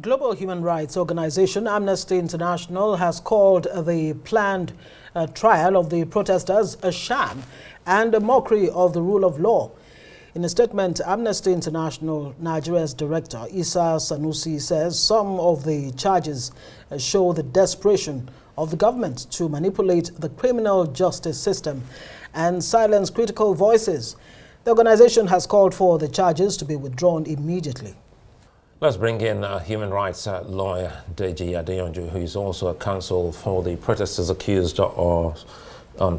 global human rights organization Amnesty International has called the planned trial of the protesters a sham and a mockery of the rule of law. In a statement, Amnesty International Nigeria's director, Issa Sanusi, says some of the charges show the desperation of the government to manipulate the criminal justice system and silence critical voices. The organization has called for the charges to be withdrawn immediately. Let's bring in human rights lawyer Deji Adeyanju, who is also a counsel for the protesters accused of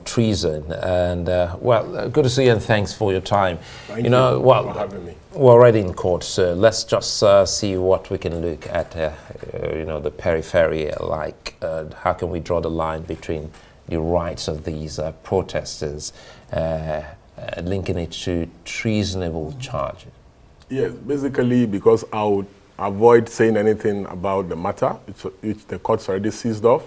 treason. And well, good to see you and thanks for your time. Thank you for having me. We're already in court, so let's just see what we can look at, the periphery, like how can we draw the line between the rights of these protesters, linking it to treasonable charges. Yes, basically because I would avoid saying anything about the matter, which the court's already seized off,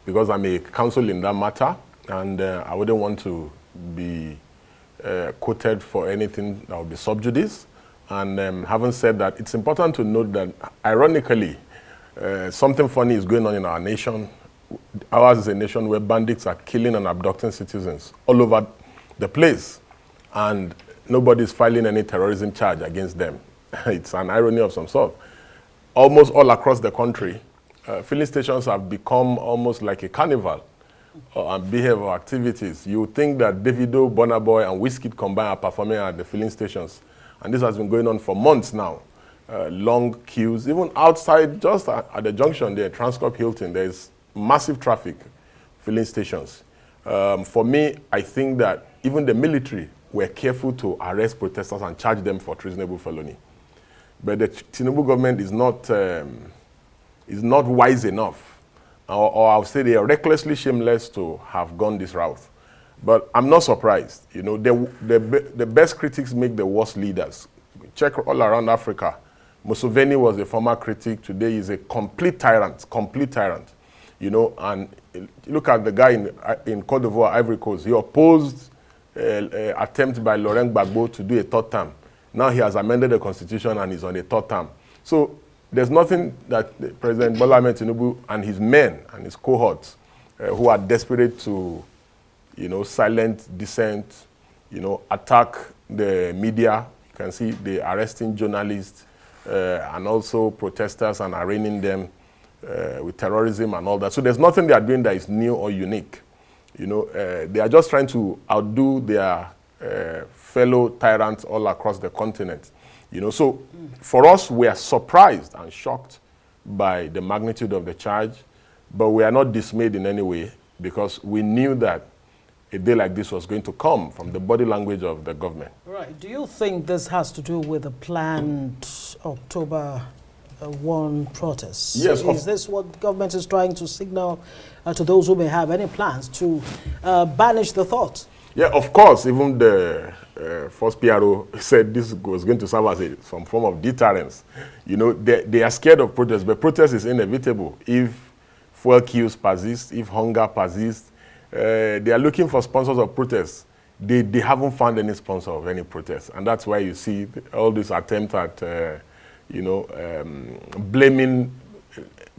because I'm a counsel in that matter, and I wouldn't want to be quoted for anything that would be sub judice. And having said that, it's important to note that, ironically, something funny is going on in our nation. Ours is a nation where bandits are killing and abducting citizens all over the place, and nobody's filing any terrorism charge against them. It's an irony of some sort. Almost all across the country, filling stations have become almost like a carnival and behavioral activities. You would think that Davido, Burna Boy, and Wizkid combined are performing at the filling stations. And this has been going on for months now. Long queues, even outside, just at the junction there, Transcorp Hilton, there's massive traffic, filling stations. For me, I think that even the military were careful to arrest protesters and charge them for treasonable felony. But the Tinubu government is not wise enough, or I'll say they are recklessly shameless to have gone this route. But I'm not surprised. You know, the best critics make the worst leaders. Check all around Africa. Museveni was a former critic. Today he's a complete tyrant. You know, and look at the guy in Côte d'Ivoire, Ivory Coast. He opposed attempt by Laurent Gbagbo to do a third term. Now he has amended the constitution and is on a third term. So there's nothing that President Bola Ahmed Tinubu and his men and his cohorts who are desperate to, silence dissent, attack the media. You can see they arresting journalists and also protesters and arraigning them with terrorism and all that. So there's nothing they are doing that is new or unique. They are just trying to outdo their fellow tyrants all across the continent. So for us, we are surprised and shocked by the magnitude of the charge, but we are not dismayed in any way because we knew that a day like this was going to come from the body language of the government. Right. Do you think this has to do with the planned October 1 protests? Yes. Is this what the government is trying to signal to those who may have any plans to banish the thought? Yeah, of course. Even the first PRO said this was going to serve as some form of deterrence. They are scared of protest, but protest is inevitable. If fuel queues persist, if hunger persists, they are looking for sponsors of protests. They haven't found any sponsor of any protest. And that's why you see all this attempt at blaming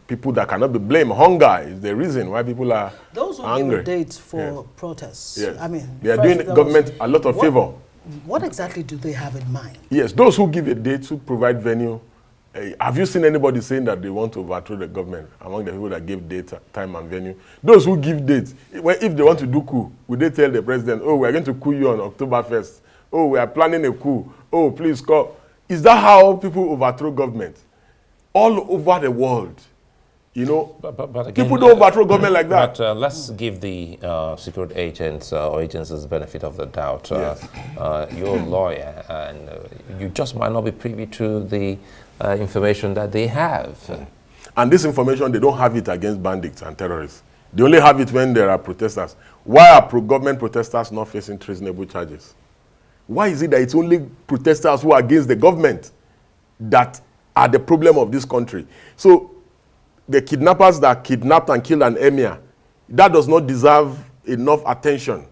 people that cannot be blamed. Hunger is the reason why people are those who angry. give a date for protests. Yes. I mean, they are doing the government a lot of favor. What exactly do they have in mind? Yes, those who give a date, who provide venue. Have you seen anybody saying that they want to overthrow the government among the people that gave date, time, and venue? Those who give dates, if they want to do coup, would they tell the president, oh, we are going to coup you on October 1st? Oh, we are planning a coup. Oh, please come. Is that how people overthrow government? All over the world. But again, people don't overthrow government like that. But let's give the secret agents or agencies the benefit of the doubt. Yes. You're a lawyer, and you just might not be privy to the information that they have. And this information, they don't have it against bandits and terrorists. They only have it when there are protesters. Why are pro-government protesters not facing treasonable charges? Why is it that it's only protesters who are against the government that are the problem of this country? So the kidnappers that kidnapped and killed an emir, that does not deserve enough attention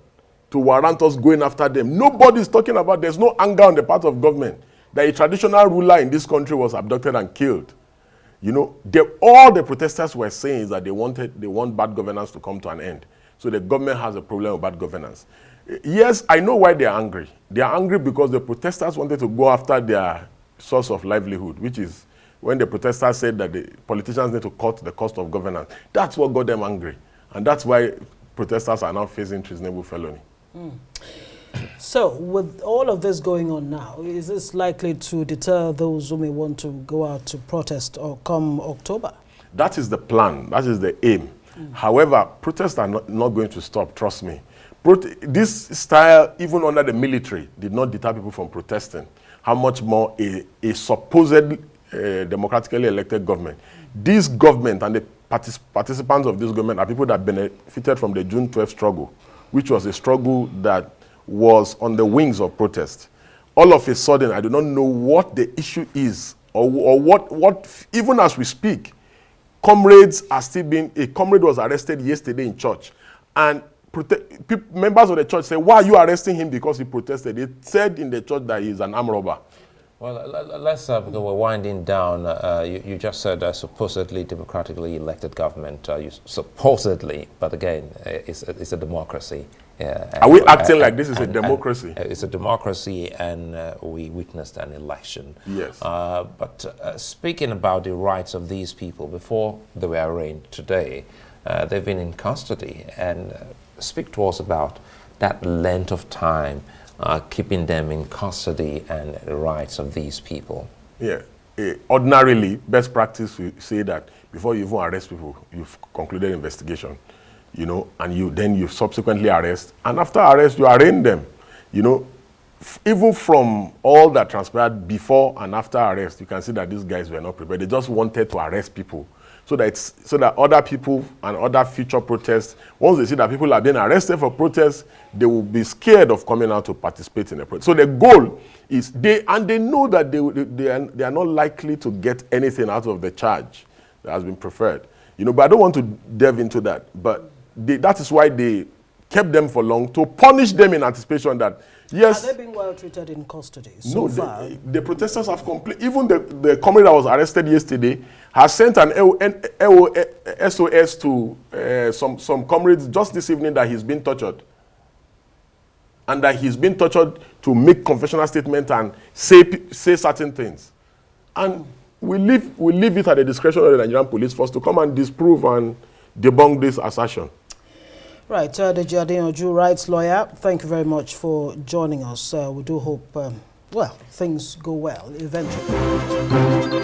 to warrant us going after them. Nobody's talking about, there's no anger on the part of government that a traditional ruler in this country was abducted and killed. You know, all the protesters were saying is that they want bad governance to come to an end. So the government has a problem with bad governance. Yes, I know why they are angry. They are angry because the protesters wanted to go after their source of livelihood, which is when the protesters said that the politicians need to cut the cost of governance. That's what got them angry. And that's why protesters are now facing treasonable felony. So, with all of this going on now, is this likely to deter those who may want to go out to protest or come October? That is the plan. That is the aim. However, protests are not going to stop, trust me. This style, even under the military, did not deter people from protesting. How much more a supposedly democratically elected government. This government and the participants of this government are people that benefited from the June 12th struggle, which was a struggle that was on the wings of protest. All of a sudden, I do not know what the issue is, or what even as we speak, comrades are still being, a comrade was arrested yesterday in church, and members of the church say, why are you arresting him because he protested? They said in the church that he is an armed robber. Well, let's, because we're winding down, you just said supposedly democratically elected government, supposedly, but again, it's a democracy. Are we acting like this is a democracy? It's a democracy, and we witnessed an election. Yes. But speaking about the rights of these people, before they were arraigned today, they've been in custody, and speak to us about that length of time keeping them in custody and the rights of these people. Yeah. Ordinarily, best practice will say that before you even arrest people, you've concluded investigation, you know, and then you subsequently arrest, and after arrest, you arraign them, you know. Even from all that transpired before and after arrest, you can see that these guys were not prepared. They just wanted to arrest people so that other people and other future protests, once they see that people are being arrested for protests, they will be scared of coming out to participate in a protest. So the goal is they know that they are not likely to get anything out of the charge that has been preferred. You know, but I don't want to delve into that. But that is why they kept them for long, to punish them in anticipation that, yes. Are they being well treated in custody so far? The protesters have complained. Even the comrade that was arrested yesterday has sent an SOS to some comrades just this evening that he's been tortured. And that he's been tortured to make confessional statements and say certain things. And we leave it at the discretion of the Nigerian police force to come and disprove and debunk this assertion. Right, Deji Adeyanju, rights lawyer, thank you very much for joining us. We do hope, well, things go well eventually.